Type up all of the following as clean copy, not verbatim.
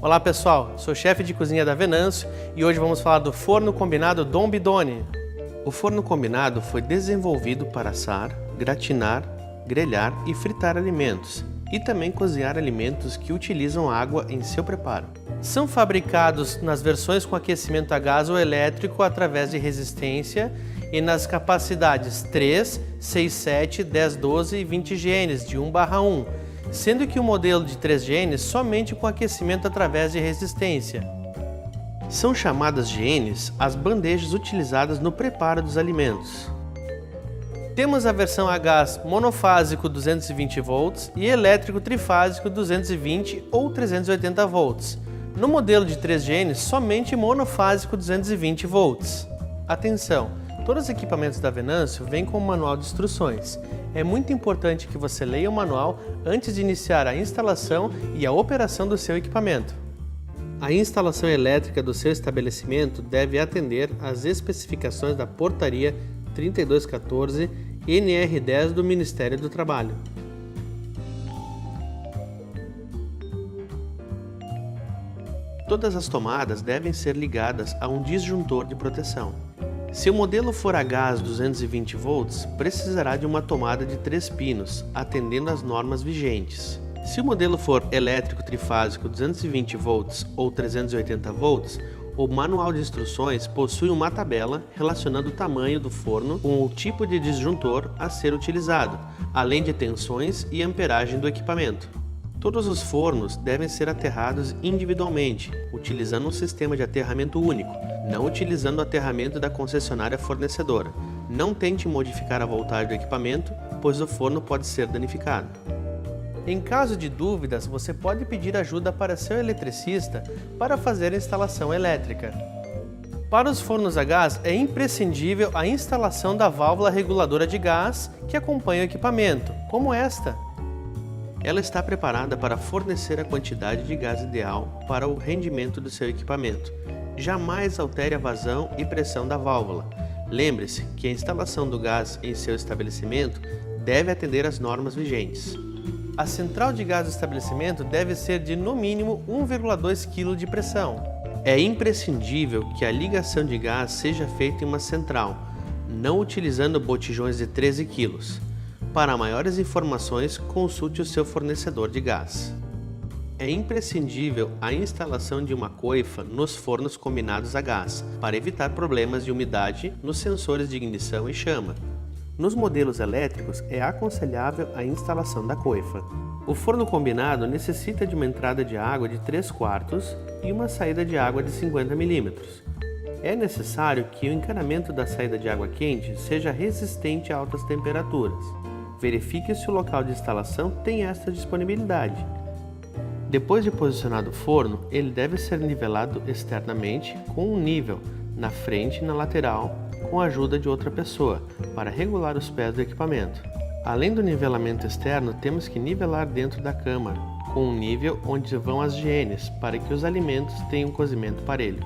Olá pessoal, sou chefe de cozinha da Venâncio e hoje vamos falar do forno combinado Dom Bidoni. O forno combinado foi desenvolvido para assar, gratinar, grelhar e fritar alimentos e também cozinhar alimentos que utilizam água em seu preparo. São fabricados nas versões com aquecimento a gás ou elétrico através de resistência e nas capacidades 3, 6, 7, 10, 12 e 20 genes de 1/1, sendo que o modelo de 3 genes somente com aquecimento através de resistência. São chamadas genes as bandejas utilizadas no preparo dos alimentos. Temos a versão a gás monofásico 220 volts e elétrico trifásico 220 ou 380 volts. No modelo de 3 genes, somente monofásico 220 volts. Atenção! Todos os equipamentos da Venâncio vêm com um manual de instruções. É muito importante que você leia o manual antes de iniciar a instalação e a operação do seu equipamento. A instalação elétrica do seu estabelecimento deve atender às especificações da Portaria 3214 NR10 do Ministério do Trabalho. Todas as tomadas devem ser ligadas a um disjuntor de proteção. Se o modelo for a gás 220 volts, precisará de uma tomada de 3 pinos, atendendo às normas vigentes. Se o modelo for elétrico trifásico 220 volts ou 380 volts, o manual de instruções possui uma tabela relacionando o tamanho do forno com o tipo de disjuntor a ser utilizado, além de tensões e amperagem do equipamento. Todos os fornos devem ser aterrados individualmente, utilizando um sistema de aterramento único, não utilizando o aterramento da concessionária fornecedora. Não tente modificar a voltagem do equipamento, pois o forno pode ser danificado. Em caso de dúvidas, você pode pedir ajuda para seu eletricista para fazer a instalação elétrica. Para os fornos a gás, é imprescindível a instalação da válvula reguladora de gás que acompanha o equipamento, como esta. Ela está preparada para fornecer a quantidade de gás ideal para o rendimento do seu equipamento. Jamais altere a vazão e pressão da válvula. Lembre-se que a instalação do gás em seu estabelecimento deve atender às normas vigentes. A central de gás do estabelecimento deve ser de no mínimo 1,2 kg de pressão. É imprescindível que a ligação de gás seja feita em uma central, não utilizando botijões de 13 kg. Para maiores informações, consulte o seu fornecedor de gás. É imprescindível a instalação de uma coifa nos fornos combinados a gás, para evitar problemas de umidade nos sensores de ignição e chama. Nos modelos elétricos, é aconselhável a instalação da coifa. O forno combinado necessita de uma entrada de água de 3/4 e uma saída de água de 50 mm. É necessário que o encanamento da saída de água quente seja resistente a altas temperaturas. Verifique se o local de instalação tem esta disponibilidade. Depois de posicionado o forno, ele deve ser nivelado externamente com um nível na frente e na lateral com a ajuda de outra pessoa para regular os pés do equipamento. Além do nivelamento externo, temos que nivelar dentro da câmara com um nível onde vão as genes para que os alimentos tenham cozimento parelho.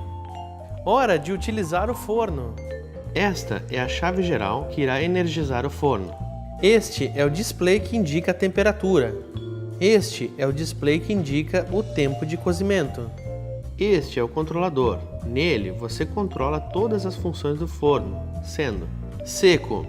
Hora de utilizar o forno! Esta é a chave geral que irá energizar o forno. Este é o display que indica a temperatura. Este é o display que indica o tempo de cozimento. Este é o controlador. Nele você controla todas as funções do forno, sendo seco,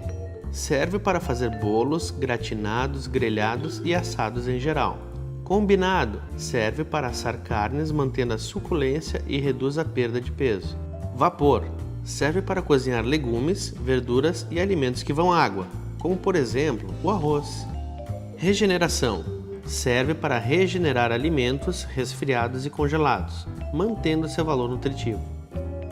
serve para fazer bolos, gratinados, grelhados e assados em geral. Combinado, serve para assar carnes mantendo a suculência e reduz a perda de peso. Vapor, serve para cozinhar legumes, verduras e alimentos que vão à água, como por exemplo o arroz. Regeneração, serve para regenerar alimentos resfriados e congelados, mantendo seu valor nutritivo.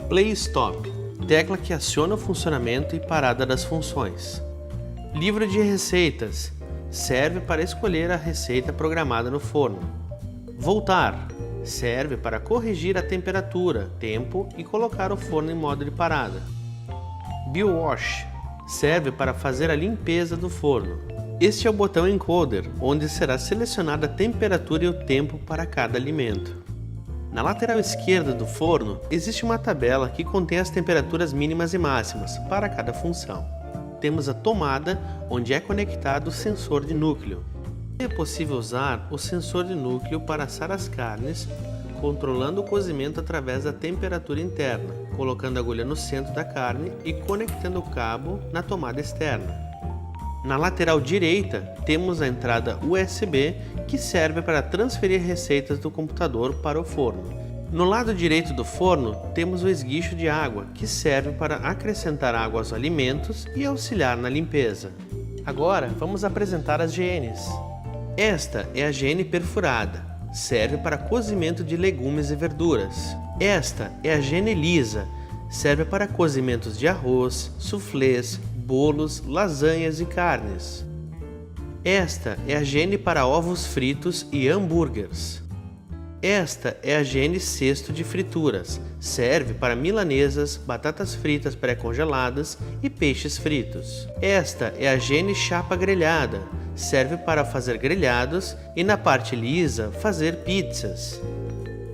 Play Stop, tecla que aciona o funcionamento e parada das funções. Livro de receitas, serve para escolher a receita programada no forno. Voltar, serve para corrigir a temperatura, tempo e colocar o forno em modo de parada. BioWash, serve para fazer a limpeza do forno. Este é o botão encoder, onde será selecionada a temperatura e o tempo para cada alimento. Na lateral esquerda do forno, existe uma tabela que contém as temperaturas mínimas e máximas para cada função. Temos a tomada, onde é conectado o sensor de núcleo. É possível usar o sensor de núcleo para assar as carnes controlando o cozimento através da temperatura interna, colocando a agulha no centro da carne e conectando o cabo na tomada externa. Na lateral direita, temos a entrada USB, que serve para transferir receitas do computador para o forno. No lado direito do forno, temos o esguicho de água, que serve para acrescentar água aos alimentos e auxiliar na limpeza. Agora, vamos apresentar as GNs. Esta é a GN perfurada, serve para cozimento de legumes e verduras. Esta é a GN lisa, serve para cozimentos de arroz, suflês, bolos, lasanhas e carnes. Esta é a GN para ovos fritos e hambúrgueres. Esta é a GN cesto de frituras, serve para milanesas, batatas fritas pré-congeladas e peixes fritos. Esta é a GN chapa grelhada, serve para fazer grelhados e na parte lisa fazer pizzas.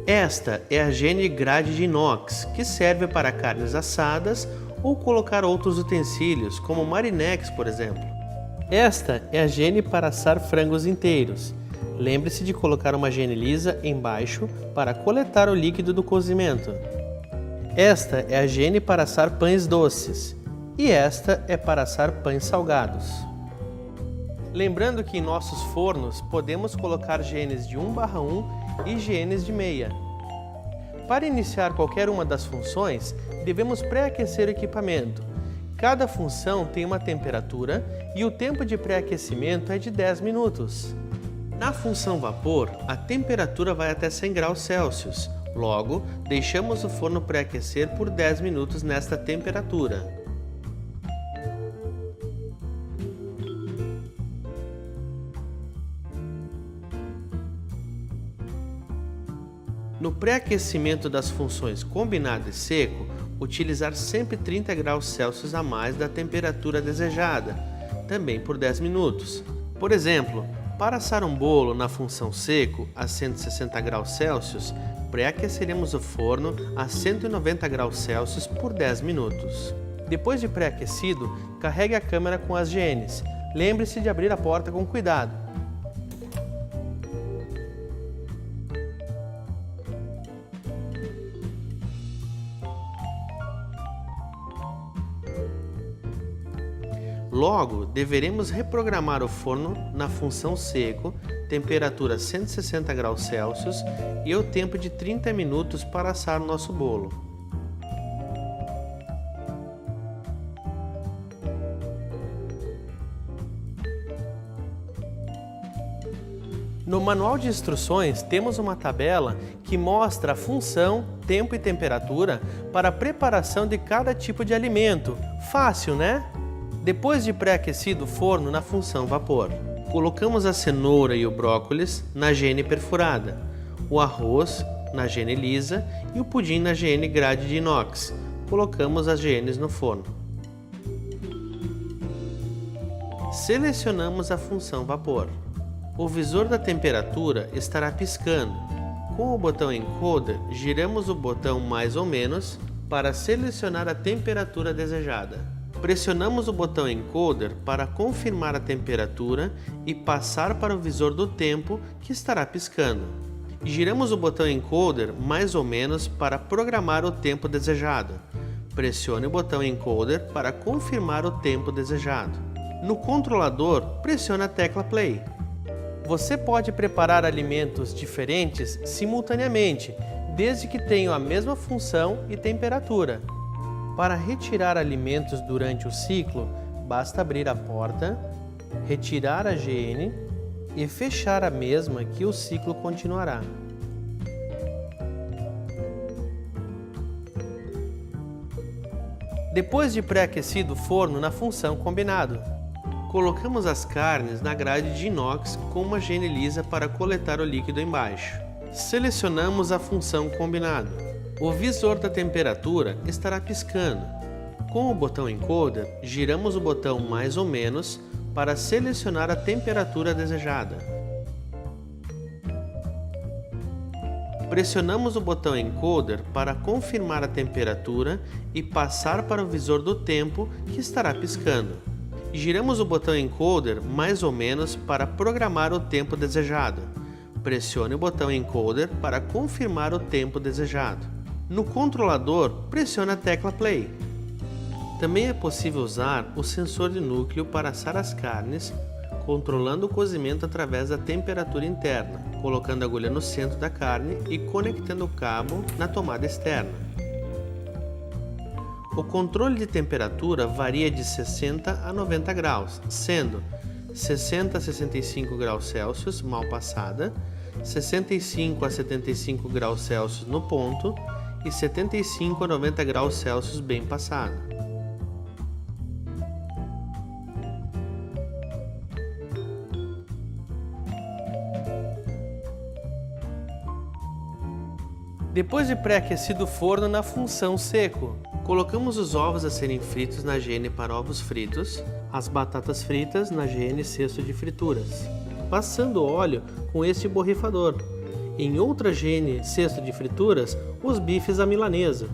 Esta é a GN grade de inox, que serve para carnes assadas ou colocar outros utensílios, como marinex, por exemplo. Esta é a GN para assar frangos inteiros. Lembre-se de colocar uma GN lisa embaixo para coletar o líquido do cozimento. Esta é a GN para assar pães doces e esta é para assar pães salgados. Lembrando que em nossos fornos podemos colocar GNs de 1/1 e GNs de meia. Para iniciar qualquer uma das funções, devemos pré-aquecer o equipamento. Cada função tem uma temperatura e o tempo de pré-aquecimento é de 10 minutos. Na função vapor, a temperatura vai até 100 graus Celsius. Logo, deixamos o forno pré-aquecer por 10 minutos nesta temperatura. No pré-aquecimento das funções combinado e seco, utilizar sempre 30 graus Celsius a mais da temperatura desejada, também por 10 minutos. Por exemplo, para assar um bolo na função seco a 160 graus Celsius, pré-aqueceremos o forno a 190 graus Celsius por 10 minutos. Depois de pré-aquecido, carregue a câmera com as GNs. Lembre-se de abrir a porta com cuidado. Logo, deveremos reprogramar o forno na função seco, temperatura 160 graus Celsius e o tempo de 30 minutos para assar nosso bolo. No manual de instruções temos uma tabela que mostra a função, tempo e temperatura para a preparação de cada tipo de alimento. Fácil, né? Depois de pré-aquecido o forno na função vapor, colocamos a cenoura e o brócolis na GN perfurada, o arroz na GN lisa e o pudim na GN grade de inox. Colocamos as GNs no forno. Selecionamos a função vapor. O visor da temperatura estará piscando. Com o botão encoder, giramos o botão mais ou menos para selecionar a temperatura desejada. Pressionamos o botão encoder para confirmar a temperatura e passar para o visor do tempo que estará piscando. Giramos o botão encoder mais ou menos para programar o tempo desejado. Pressione o botão encoder para confirmar o tempo desejado. No controlador, pressione a tecla play. Você pode preparar alimentos diferentes simultaneamente, desde que tenham a mesma função e temperatura. Para retirar alimentos durante o ciclo, basta abrir a porta, retirar a GN e fechar a mesma que o ciclo continuará. Depois de pré-aquecido o forno na função combinado, colocamos as carnes na grade de inox com uma GN lisa para coletar o líquido embaixo. Selecionamos a função combinado. O visor da temperatura estará piscando. Com o botão encoder, giramos o botão mais ou menos para selecionar a temperatura desejada. Pressionamos o botão encoder para confirmar a temperatura e passar para o visor do tempo que estará piscando. Giramos o botão encoder mais ou menos para programar o tempo desejado. Pressione o botão Encoder para confirmar o tempo desejado. No controlador, pressione a tecla Play. Também é possível usar o sensor de núcleo para assar as carnes, controlando o cozimento através da temperatura interna, colocando a agulha no centro da carne e conectando o cabo na tomada externa. O controle de temperatura varia de 60 a 90 graus, sendo 60 a 65 graus Celsius mal passada, 65 a 75 graus Celsius no ponto e 75 a 90 graus Celsius bem passada. Depois de pré-aquecido o forno na função seco, colocamos os ovos a serem fritos na GN para ovos fritos, as batatas fritas na GN cesto de frituras, passando óleo com este borrifador. Em outra GN cesto de frituras, os bifes à milanesa.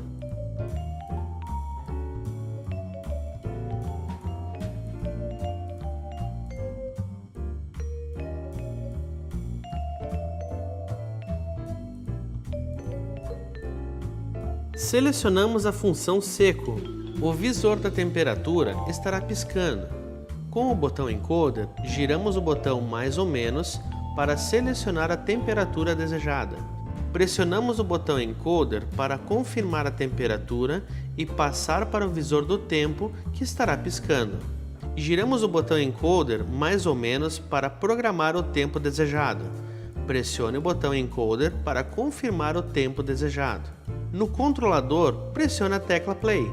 Selecionamos a função seco. O visor da temperatura estará piscando. Com o botão Encoder, giramos o botão mais ou menos para selecionar a temperatura desejada. Pressionamos o botão Encoder para confirmar a temperatura e passar para o visor do tempo que estará piscando. Giramos o botão Encoder mais ou menos para programar o tempo desejado. Pressione o botão Encoder para confirmar o tempo desejado. No controlador, pressione a tecla Play.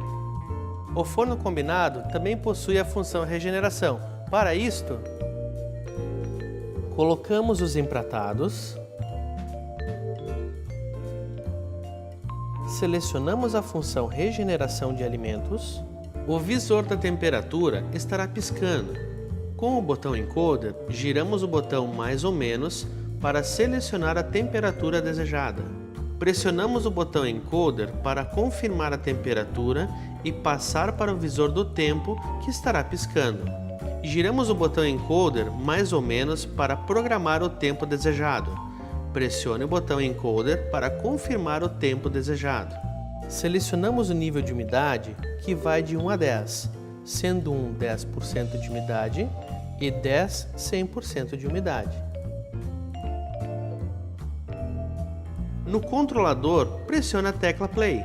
O forno combinado também possui a função regeneração. Para isto, colocamos os empratados, selecionamos a função regeneração de alimentos, o visor da temperatura estará piscando. Com o botão Encoder, giramos o botão mais ou menos para selecionar a temperatura desejada. Pressionamos o botão Encoder para confirmar a temperatura e passar para o visor do tempo que estará piscando. Giramos o botão Encoder mais ou menos para programar o tempo desejado. Pressione o botão Encoder para confirmar o tempo desejado. Selecionamos o nível de umidade que vai de 1 a 10, sendo 1 10% de umidade e 10 100% de umidade. No controlador, pressione a tecla Play.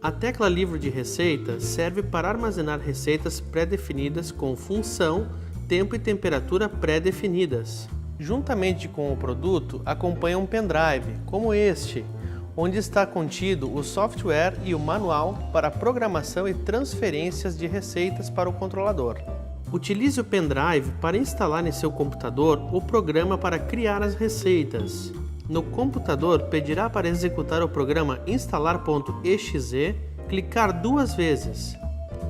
A tecla Livro de Receita serve para armazenar receitas pré-definidas com função, tempo e temperatura pré-definidas. Juntamente com o produto, acompanha um pendrive, como este, onde está contido o software e o manual para programação e transferências de receitas para o controlador. Utilize o pendrive para instalar em seu computador o programa para criar as receitas. No computador, pedirá para executar o programa instalar.exe, clicar 2 vezes.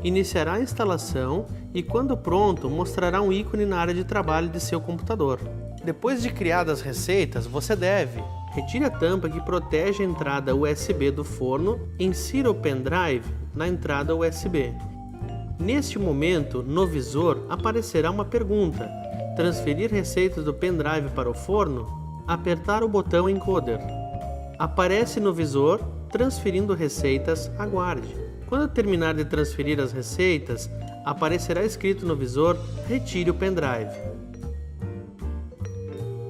Iniciará a instalação e, quando pronto, mostrará um ícone na área de trabalho de seu computador. Depois de criadas as receitas, você deve retire a tampa que protege a entrada USB do forno e insira o pendrive na entrada USB. Neste momento, no visor, aparecerá uma pergunta: transferir receitas do pendrive para o forno? Apertar o botão Encoder. Aparece no visor, transferindo receitas, aguarde. Quando terminar de transferir as receitas, aparecerá escrito no visor, retire o pendrive.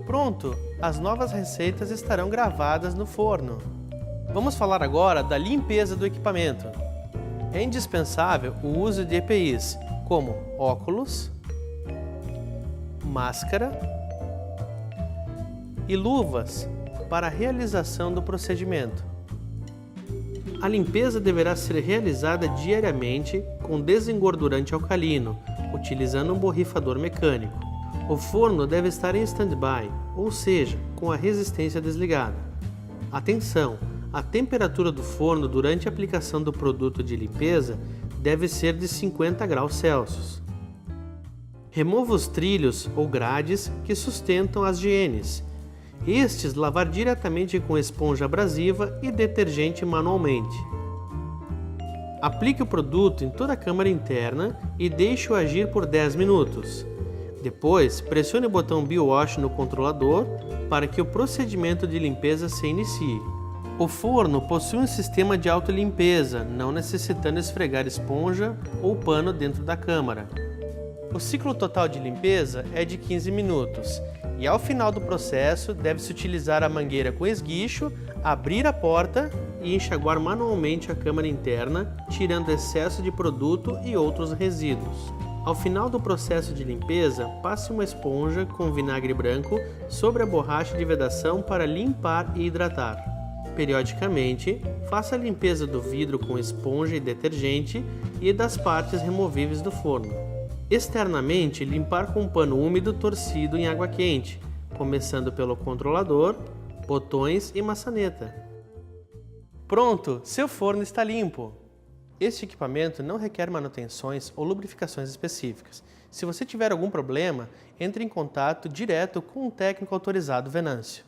Pronto, as novas receitas estarão gravadas no forno. Vamos falar agora da limpeza do equipamento. É indispensável o uso de EPIs, como óculos, máscara e luvas para a realização do procedimento. A limpeza deverá ser realizada diariamente com desengordurante alcalino, utilizando um borrifador mecânico. O forno deve estar em stand-by, ou seja, com a resistência desligada. Atenção! A temperatura do forno durante a aplicação do produto de limpeza deve ser de 50 graus Celsius. Remova os trilhos ou grades que sustentam as GNs. Estes lavar diretamente com esponja abrasiva e detergente manualmente. Aplique o produto em toda a câmara interna e deixe-o agir por 10 minutos. Depois, pressione o botão BioWash no controlador para que o procedimento de limpeza se inicie. O forno possui um sistema de autolimpeza, não necessitando esfregar esponja ou pano dentro da câmara. O ciclo total de limpeza é de 15 minutos e ao final do processo deve-se utilizar a mangueira com esguicho, abrir a porta e enxaguar manualmente a câmara interna, tirando excesso de produto e outros resíduos. Ao final do processo de limpeza, passe uma esponja com vinagre branco sobre a borracha de vedação para limpar e hidratar. Periodicamente, faça a limpeza do vidro com esponja e detergente e das partes removíveis do forno. Externamente, limpar com um pano úmido torcido em água quente, começando pelo controlador, botões e maçaneta. Pronto! Seu forno está limpo! Este equipamento não requer manutenções ou lubrificações específicas. Se você tiver algum problema, entre em contato direto com um técnico autorizado Venâncio.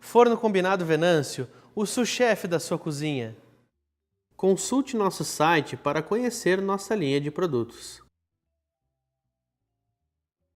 Forno Combinado Venâncio, o sous-chefe da sua cozinha. Consulte nosso site para conhecer nossa linha de produtos.